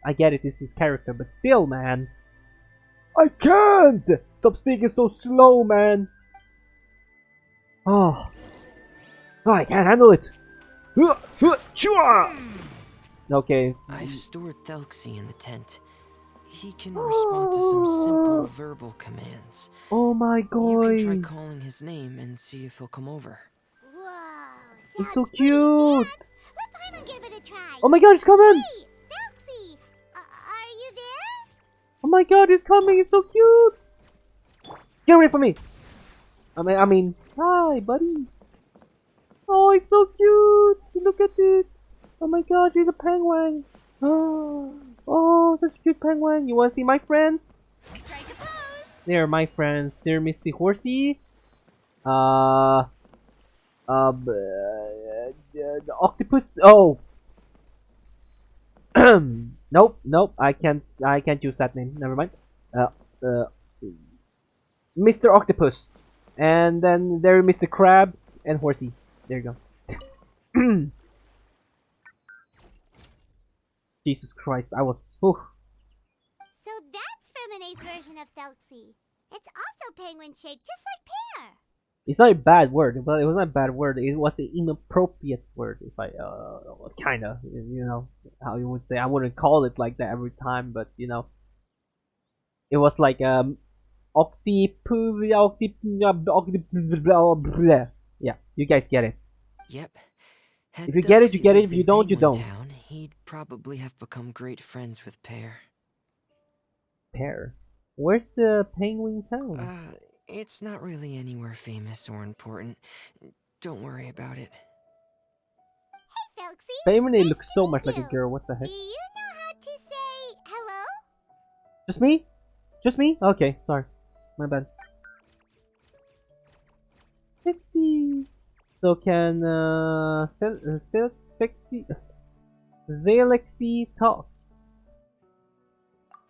I get it, this is his character, but still, man. I can't! Stop speaking so slow, man. Oh, I can't handle it. Okay. I've stored Thelxie in the tent. He can respond to some simple verbal commands. Oh my You can try god. calling his name and see if he'll come over. Whoa, It's sounds so pretty cute. advanced. Let Paimon give it a try. Oh my god, it's coming. Hey, Thelxie, are you there? Oh my god, it's coming. It's so cute. Get away from me. I mean, hi, buddy. Oh, it's so cute. Look at it. Oh my god, she's a penguin. Oh, such a cute penguin. You wanna see my friends? Strike a pose. They're my friends. They're Misty Horsey. Uh, the octopus. Oh. Nope. I can't use that name. Never mind. Mr. Octopus. And then there Mr. Krabs and Horsey. There you go. Jesus Christ, I was. Whew. So that's Feminate's version of Thelxie. It's also penguin shaped, just like Pear. It's not a bad word, but it was not a bad word. It was an inappropriate word, if I, kinda, you know, how you would say. I wouldn't call it like that every time, but, you know. It was like, yeah, you guys get it. Yep. Had If you get it, you Thelxie get it. lived If you in don't, you Penguin don't. Town, he'd probably have become great friends with Pear. Pear. Where's the penguin town? It's not really anywhere famous or important. Don't worry about it. Hey, Thelxie. Feminine Nice looks to so meet much like a you. girl. What the Do heck? you know how to say hello? Just me? Just me? Okay, sorry. My bad. Fixie. So can Felixie talk?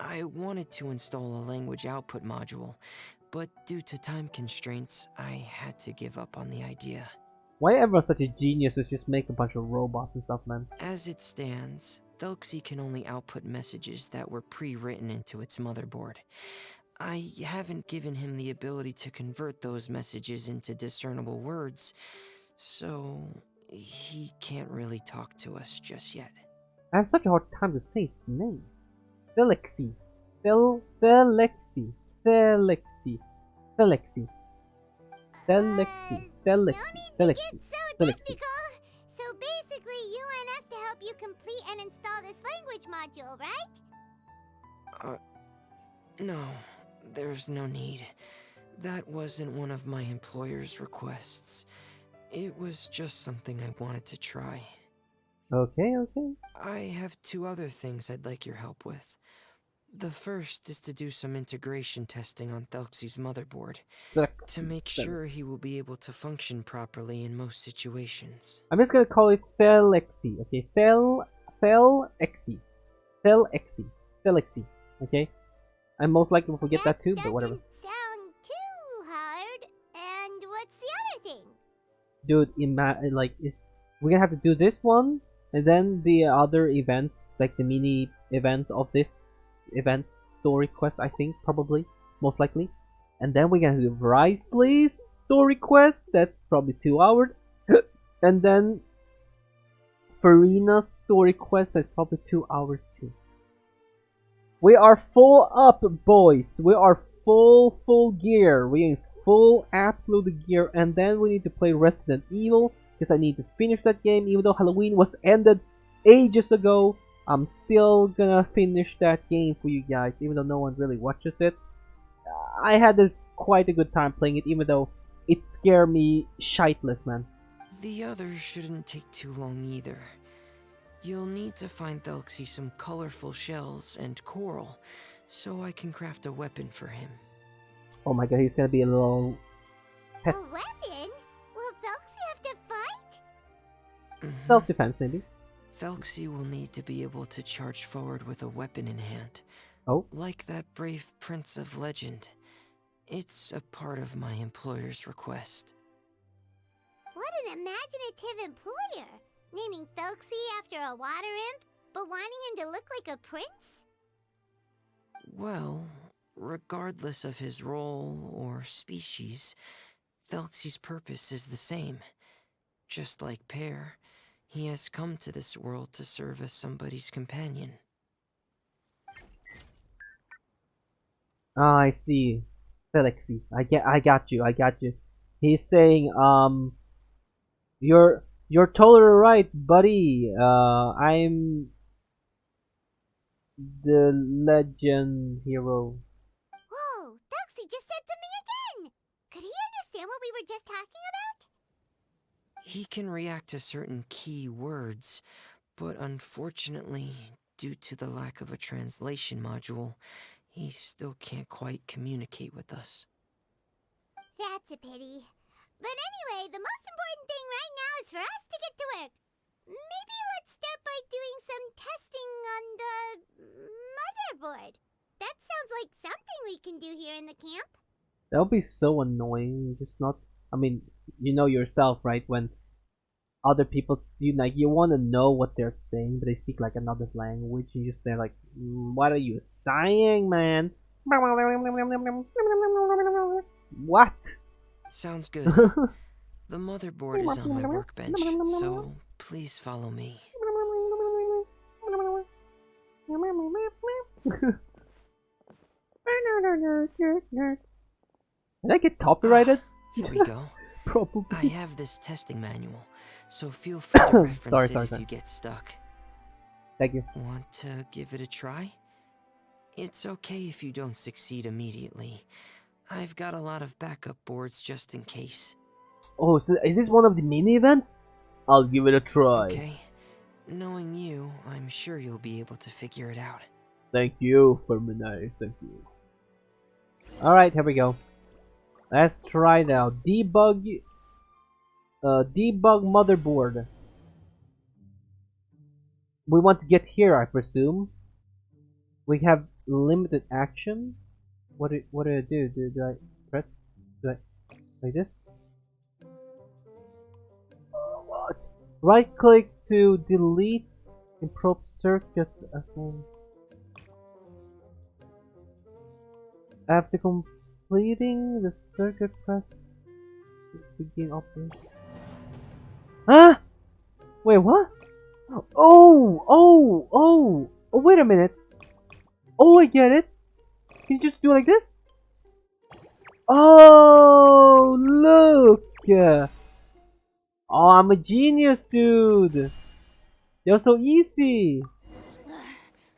I wanted to install a language output module, but due to time constraints, I had to give up on the idea. Why everyone's such a genius is just make a bunch of robots and stuff, man. As it stands, Thelxie can only output messages that were pre-written into its motherboard. I haven't given him the ability to convert those messages into discernible words, so he can't really talk to us just yet. I have such a hard time to say his name. Felixie. Felixie. Felixie. Felixie. Felixie. No Felixie. need to Felixie. get so Felixie. technical. So basically, you want us to help you complete and install this language module, right? No, there's no need. That wasn't one of my employer's requests. It was just something I wanted to try. Okay. I have 2 other things I'd like your help with. The first is to do some integration testing on Thelxie's motherboard, to make sure he will be able to function properly in most situations. I'm just gonna call it Felixie, okay? Felixie. Felixie, okay? I most likely will forget that too, but whatever. Doesn't sound too hard. And what's the other thing? Dude, we're gonna have to do this one, and then the other events, like the mini events of this event story quest, I think, probably, most likely. And then we're gonna do Risley's story quest, that's probably 2 hours. And then Farina's story quest, that's probably 2 hours too. We are full up, boys. We are full gear. We are in full absolute gear. And then we need to play Resident Evil, because I need to finish that game. Even though Halloween was ended ages ago, I'm still gonna finish that game for you guys, even though no one really watches it. I had quite a good time playing it, even though it scared me shiteless, man. The others shouldn't take too long either. You'll need to find Thelxie some colorful shells and coral, so I can craft a weapon for him. Oh my god, he's gonna be a little... A weapon? Will Thelxie have to fight? self-defense, maybe. Thelxie will need to be able to charge forward with a weapon in hand. Oh. Like that brave prince of legend. It's a part of my employer's request. What an imaginative employer! Naming Thelxie after a water imp, but wanting him to look like a prince? Well, regardless of his role or species, Thelxie's purpose is the same. Just like Pear, he has come to this world to serve as somebody's companion. Ah, I see. Felixy. I got you. He's saying, you're totally right, buddy. I'm the legend hero. Whoa, Doxy just said something again! Could he understand what we were just talking about? He can react to certain key words, but unfortunately, due to the lack of a translation module, he still can't quite communicate with us. That's a pity. But anyway, the most important thing right now is for us to get to work. Maybe let's start by doing some testing on the motherboard. That sounds like something we can do here in the camp. That would be so annoying. Just not. I mean, you know yourself, right? When other people, you want to know what they're saying, but they speak like another language, and you just they're like, "What are you saying, man?" What? Sounds good. The motherboard is on my workbench, so please follow me. Did I get copyrighted? Here we go. Probably. I have this testing manual, so feel free to reference it if you get stuck. Thank you. Want to give it a try? It's okay if you don't succeed immediately. I've got a lot of backup boards just in case. Oh, so is this one of the mini events? I'll give it a try. Okay. Knowing you, I'm sure you'll be able to figure it out. Thank you, Ferminay. Thank you. Alright, here we go. Let's try now. Debug motherboard. We want to get here, I presume. We have limited action. What do I do? Do I press? Do I like this? What? Right click to delete improper circuit. After completing the circuit, press begin operation. Ah! Wait, what? Oh, wait a minute. Oh, I get it. Can you just do it like this? Oh, look. Oh, I'm a genius, dude. They're so easy.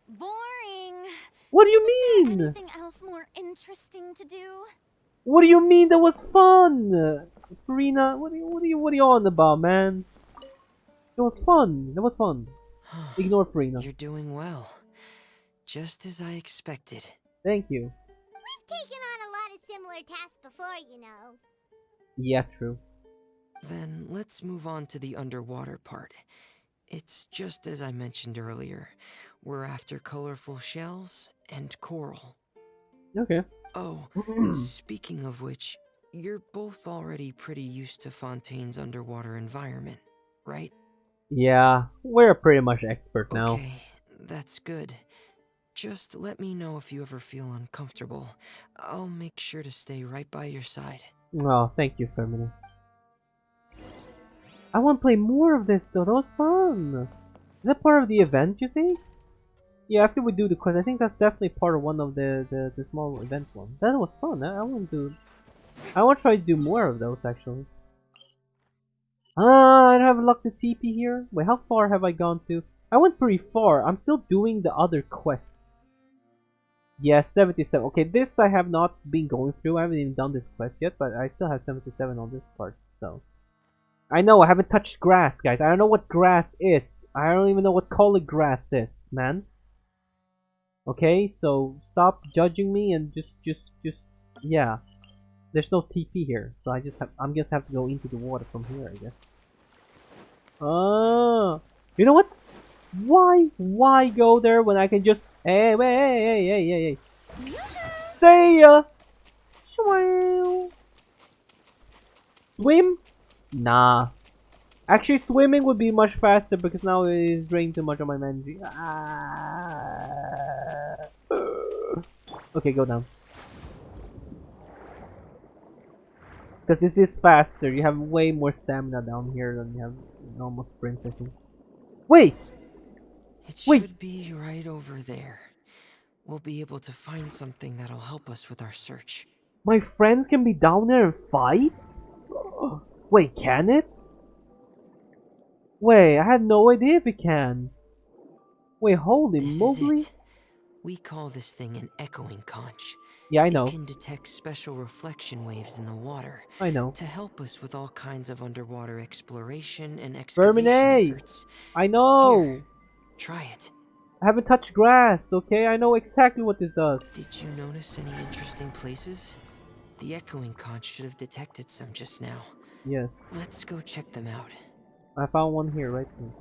Boring. What do you Isn't mean? there anything else more interesting to do? What do you mean that was fun? Farina, what are you on about, man? It was fun. That was fun. Ignore Farina. You're doing well. Just as I expected. Thank you. We've taken on a lot of similar tasks before, you know. Yeah, true. Then let's move on to the underwater part. It's just as I mentioned earlier. We're after colorful shells and coral. Okay. Oh, speaking of which, you're both already pretty used to Fontaine's underwater environment, right? Yeah, we're pretty much expert now. Okay, that's good. Just let me know if you ever feel uncomfortable. I'll make sure to stay right by your side. Oh, thank you, Femini. I want to play more of this though. That was fun. Is that part of the event, you think? Yeah, after we do the quest, I think that's definitely part of one of the small event one. That was fun. I want to try to do more of those actually. I don't have luck to TP here. Wait, how far have I gone to? I went pretty far. I'm still doing the other quests. Yeah, 77. Okay, this I have not been going through. I haven't even done this quest yet, but I still have 77 on this part, so. I know, I haven't touched grass, guys. I don't know what grass is. I don't even know what color grass is, man. Okay, so stop judging me and just, yeah. There's no TP here, so I'm just have to go into the water from here, I guess. You know what? Why go there when I can just, hey, see ya! Swim? Nah. Actually, swimming would be much faster because now it is draining too much of my energy. Okay, go down. Because this is faster. You have way more stamina down here than you have normal sprints, I think. Wait! It Wait! should be right over there. We'll be able to find something that'll help us with our search. My friends can be down there and fight? Wait, can it? Wait, I had no idea if it can. Wait, holy This moly. is it. We call this thing an echoing conch. Yeah, I It know. can detect special reflection waves in the water I know. to help us with all kinds of underwater exploration and excavation Vermine! efforts. I know! Here, try it. I haven't touched grass, okay? I know exactly what this does. Did you notice any interesting places? The echoing conch should have detected some just now. Yes. Let's go check them out. I found one here, right here.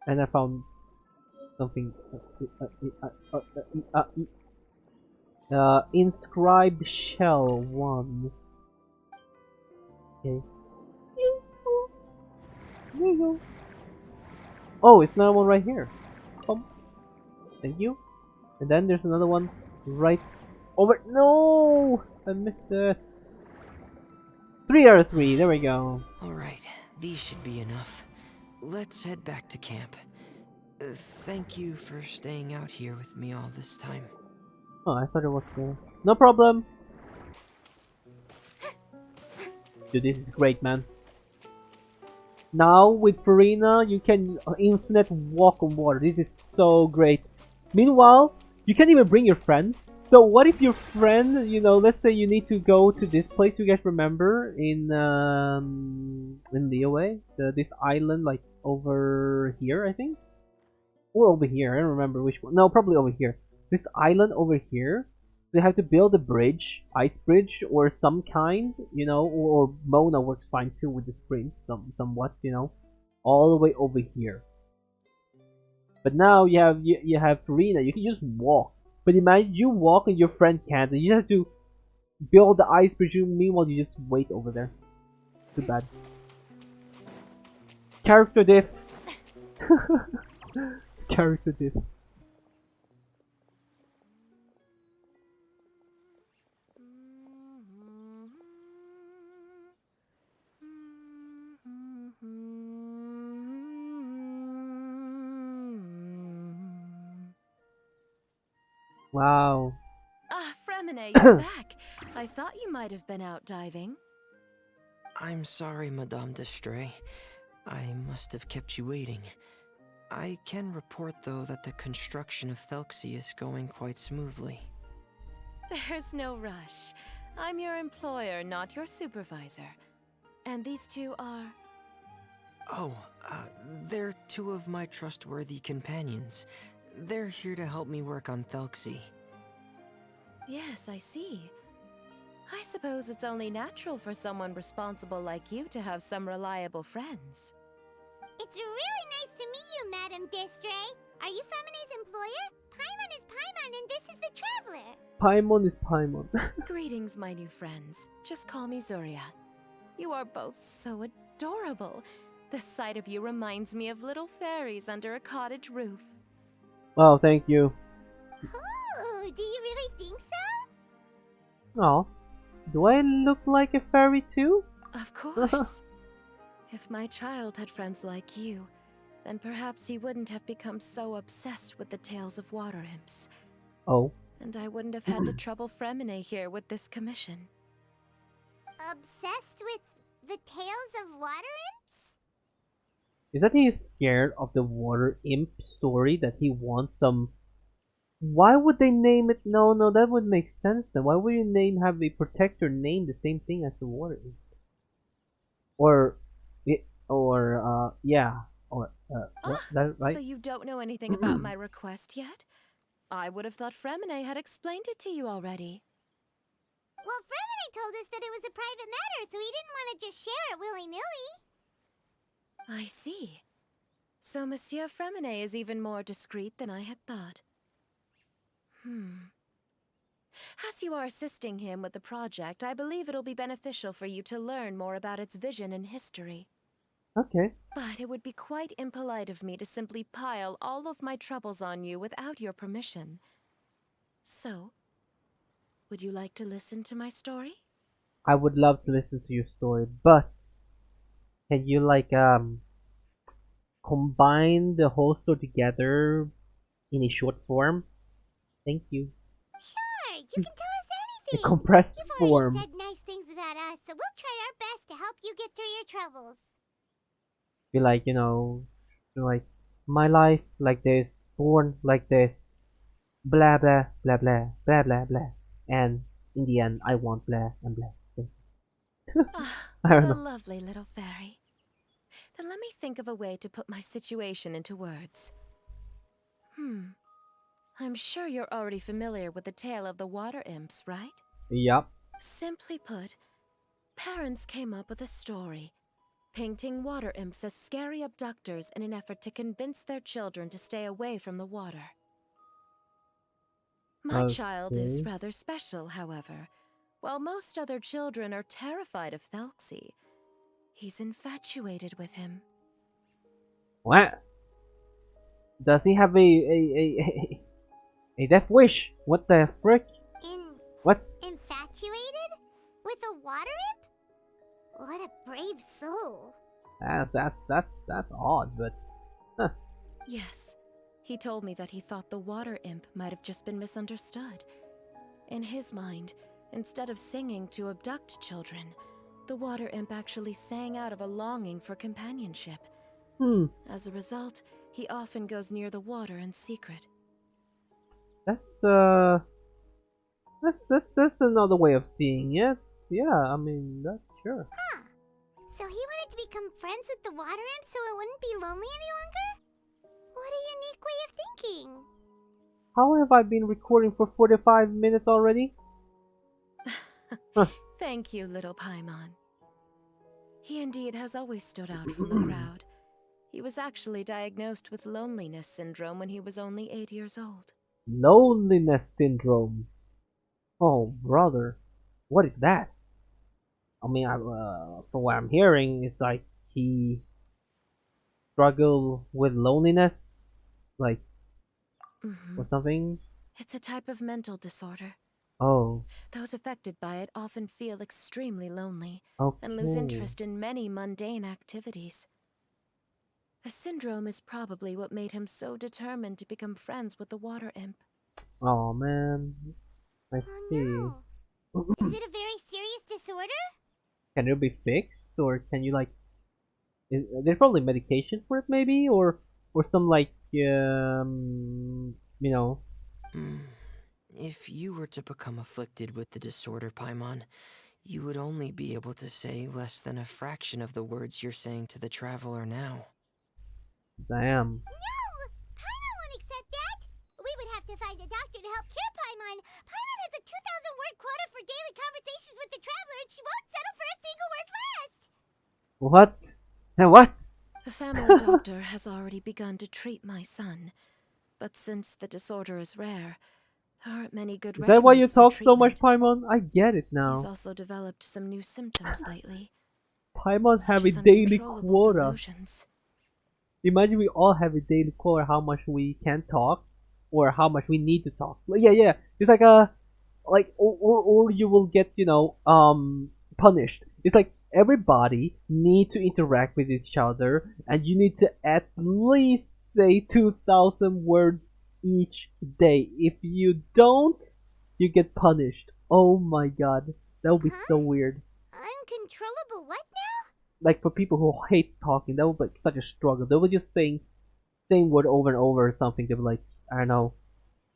And I found something. Inscribed shell 1. Okay. There you go. Oh, it's another one right here. Come. Thank you. And then there's another one right over. No! I missed it. 3 out of 3. There we go. Alright, these should be enough. Let's head back to camp. Thank you for staying out here with me all this time. Oh, I thought it was there. No problem. Dude, this is great, man. Now with Farina, you can infinite walk on water. This is so great. Meanwhile, you can even bring your friends. So what if your friend, you know, let's say you need to go to this place. You guys remember in Leeway, this island like over here, I think, or over here. I don't remember which one. No, probably over here. This island over here. They have to build a bridge, ice bridge, or some kind, you know, or Mona works fine too with the sprint, somewhat, you know, all the way over here. But now you have Farina, you can just walk. But imagine you walk and your friend can't, and you have to build the ice bridge. Meanwhile, you just wait over there. Too bad. Character diff. Character diff. Wow. Ah, Fremine, you're back. I thought you might have been out diving. I'm sorry, Madame Destray. I must have kept you waiting. I can report, though, that the construction of Thelxie is going quite smoothly. There's no rush. I'm your employer, not your supervisor. And these two are... Oh, they're 2 of my trustworthy companions. They're here to help me work on Thelxie. Yes, I see. I suppose it's only natural for someone responsible like you to have some reliable friends. It's really nice to meet you, Madame Destray. Are you Fremine's employer? Paimon is Paimon, and this is the Traveler. Paimon is Paimon. Greetings, my new friends. Just call me Zuria. You are both so adorable. The sight of you reminds me of little fairies under a cottage roof. Oh, thank you. Oh, do you really think so? Oh, do I look like a fairy too? Of course. If my child had friends like you, then perhaps he wouldn't have become so obsessed with the tales of water imps. Oh. And I wouldn't have had to trouble Fremine here with this commission. Obsessed with the tales of water imps? Is that he is scared of the water imp story, that he wants some... Why would they name it? No, that would make sense then. Why would you have a protector name the same thing as the water imp? That right? So you don't know anything about my request yet? I would have thought Fremine had explained it to you already. Well, Fremine told us that it was a private matter, so he didn't want to just share it willy-nilly. I see. So Monsieur Fremine is even more discreet than I had thought. As you are assisting him with the project, I believe it'll be beneficial for you to learn more about its vision and history. Okay. But it would be quite impolite of me to simply pile all of my troubles on you without your permission. So, would you like to listen to my story? I would love to listen to your story, but can you like combine the whole story together in a short form? Thank you. Sure, you can tell us A anything. compressed You've already form. said nice things about us, so we'll try our best to help you get through your troubles. Be like, like my life like this, born like this, blah blah blah blah blah blah blah, and in the end, I want blah and blah. Ah, I what don't a know. lovely little fairy. Then let me think of a way to put my situation into words. I'm sure you're already familiar with the tale of the water imps, right? Yup. Simply put, parents came up with a story, painting water imps as scary abductors in an effort to convince their children to stay away from the water. My child is Okay. rather special, however. While most other children are terrified of Thelxie, he's infatuated with him. What? Does he have a death wish? What the frick? In What? infatuated? With a water imp? What a brave soul. That's odd, but huh. Yes, he told me that he thought the water imp might have just been misunderstood. In his mind, instead of singing to abduct children, the water imp actually sang out of a longing for companionship. Hmm. As a result, he often goes near the water in secret. That's that's another way of seeing it. Yeah, I mean that's sure. Huh. So he wanted to become friends with the water imp so it wouldn't be lonely any longer? What a unique way of thinking. How have I been recording for 45 minutes already? Huh. Thank you, little Paimon. He indeed has always stood out from the crowd. He was actually diagnosed with loneliness syndrome when he was only 8 years old. Loneliness syndrome. Oh, brother. What is that? I mean, from what I'm hearing, it's like he struggled with loneliness, like, or something. It's a type of mental disorder. Oh, Those affected by it often feel extremely lonely and lose okay. interest in many mundane activities. The syndrome is probably what made him so determined to become friends with the water imp. Oh, man. I Oh see. no. Is it a very serious disorder? Can it be fixed, or can you, like, there's probably medication for it, maybe? Or some, like, you know, Mm. If you were to become afflicted with the disorder, Paimon, you would only be able to say less than a fraction of the words you're saying to the traveler now. damn. No! Paimon won't accept that! We would have to find a doctor to help cure Paimon. Paimon has a 2,000-word quota for daily conversations with the traveler, and she won't settle for a single word less! What? And what? The family doctor has already begun to treat my son, but since the disorder is rare, there aren't many good Is that why you regimens for talk so much, treatment. Paimon? I get it He's now. also developed some new symptoms lately, Paimon have such a as daily uncontrollable quota. delusions. Imagine we all have a daily quota, how much we can talk, or how much we need to talk. Like, yeah, yeah. It's like or you will get, punished. It's like everybody need to interact with each other, and you need to at least say 2,000 words each day. If you don't, you get punished. Oh my god, that would be so Huh? weird. Uncontrollable what now? Like for people who hate talking, that would be like such a struggle. They would just saying same word over and over or something. They would like, I don't know,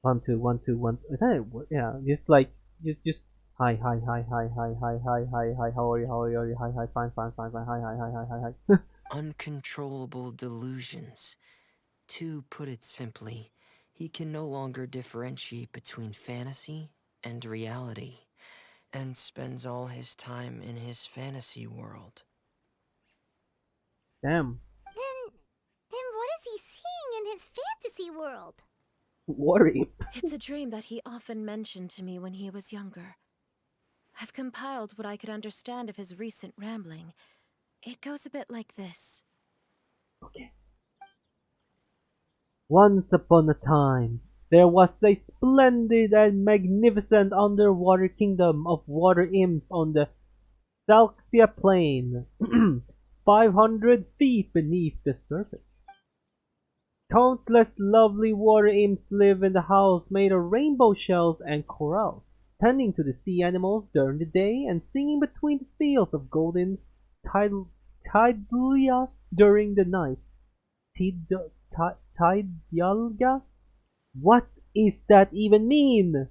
1 2 1 2 1. Is that it? Yeah, just like just hi hi hi hi hi hi hi hi hi. How are you? How are you? Hi hi fine fine fine fine. Hi hi hi hi hi hi. Uncontrollable delusions. To put it simply, he can no longer differentiate between fantasy and reality, and spends all his time in his fantasy world. Damn. Then what is he seeing in his fantasy world? Water imps. It's a dream that he often mentioned to me when he was younger. I've compiled what I could understand of his recent rambling. It goes a bit like this. Okay. Once upon a time, there was a splendid and magnificent underwater kingdom of water imps on the Thalxia plain, 500 feet beneath the surface. Countless lovely water imps live in the house made of rainbow shells and coral, tending to the sea animals during the day and singing between the fields of golden Tidlia during the night. Tidyalga? What is that even mean?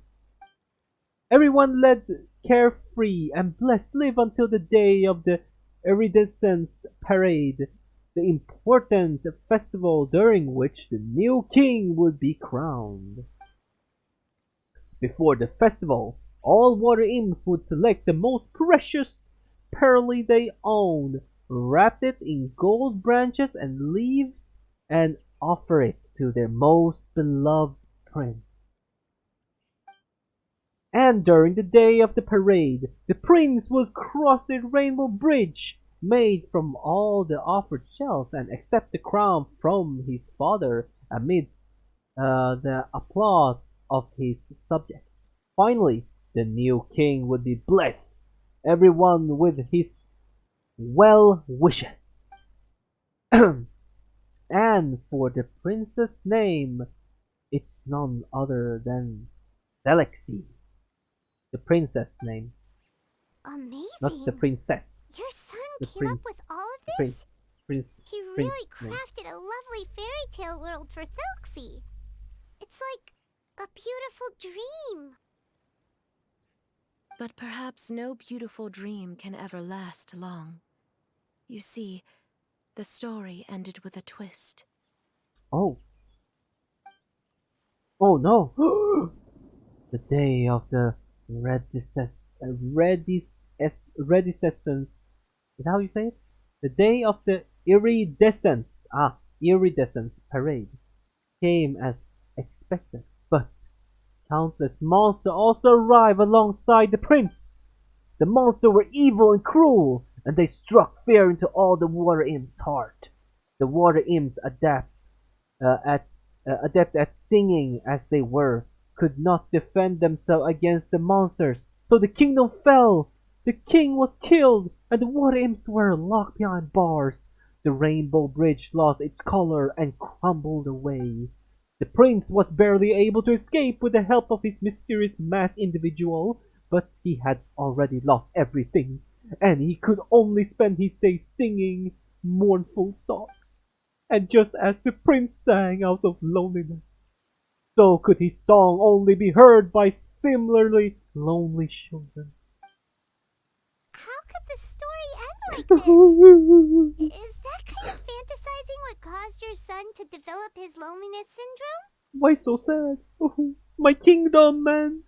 Everyone led carefree and blessed live until the day of the iridescence parade, the important festival during which the new king would be crowned. Before the festival, all water imps would select the most precious pearl they owned, wrap it in gold branches and leaves, and offer it to their most beloved prince. And during the day of the parade, the prince would cross a rainbow bridge made from all the offered shells and accept the crown from his father amid the applause of his subjects. Finally, the new king would be blessed everyone with his well wishes. And for the prince's name, it's none other than Galaxy, the princess name, not the Amazing! princess. Your son The came up prince, with all of the prince, this? prince, He prince really name. crafted a lovely fairy tale world for Thelxie. It's like a beautiful dream. But perhaps no beautiful dream can ever last long. You see, the story ended with a twist. Oh, oh no! The day of the rediscence. Is that how you say it? The day of the iridescence parade came as expected, but countless monsters also arrived alongside the prince. The monsters were evil and cruel, and they struck fear into all the water imps' heart. The water imps at adept at singing as they were, could not defend themselves against the monsters, so the kingdom fell. The king was killed, and the water imps were locked behind bars. The rainbow bridge lost its color and crumbled away. The prince was barely able to escape with the help of his mysterious masked individual, but he had already lost everything, and he could only spend his days singing mournful songs. And just as the prince sang out of loneliness, so could his song only be heard by similarly lonely children. How could the story end like this? Is that kind of fantasizing what caused your son to develop his loneliness syndrome? Why so sad? My kingdom, man!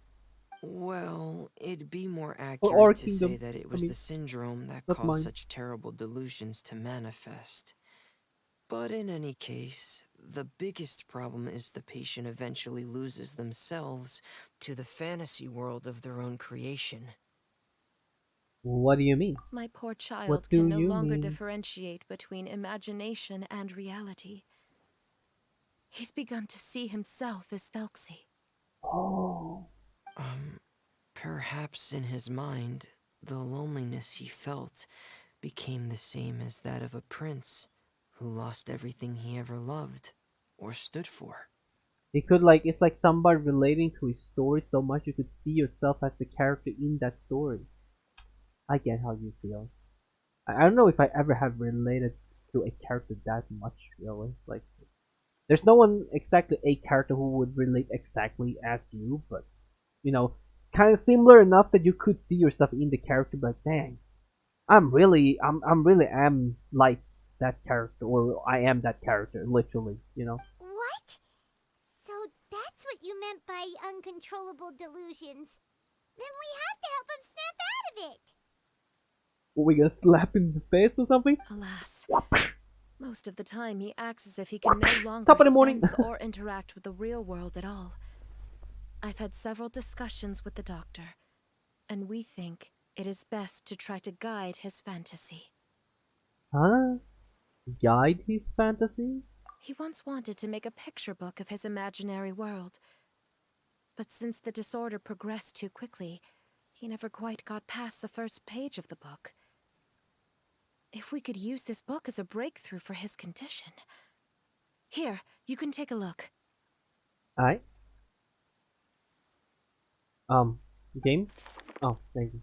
Well, it'd be more Or our accurate to say kingdom. that it I was the mean, syndrome that not caused mine. such terrible delusions to manifest. But in any case, the biggest problem is the patient eventually loses themselves to the fantasy world of their own creation. What do you mean? My poor What child do can no you longer mean? differentiate between imagination and reality. He's begun to see himself as Thelxie. Oh, Um, Perhaps in his mind, the loneliness he felt became the same as that of a prince who lost everything he ever loved or stood for. he could like it's like somebody relating to his story so much you could see yourself as the character in that story. I get how you feel. I don't know if I ever have related to a character that much, really. Like, there's no one exactly a character who would relate exactly as you, but kind of similar enough that you could see yourself in the character. But dang, I'm really am like that character, or I am that character, literally. What? So that's what you meant by uncontrollable delusions. Then we have to help him snap out of it. What, we gonna slap him in the face or something? Alas, Most of the time, he acts as if he can no longer Top of the morning. sense or interact with the real world at all. I've had several discussions with the doctor, and we think it is best to try to guide his fantasy. Huh? Guide his fantasy? He once wanted to make a picture book of his imaginary world, but since the disorder progressed too quickly, he never quite got past the first page of the book. If we could use this book as a breakthrough for his condition. Here, you can take a look. Alright. Game? Oh, thank you.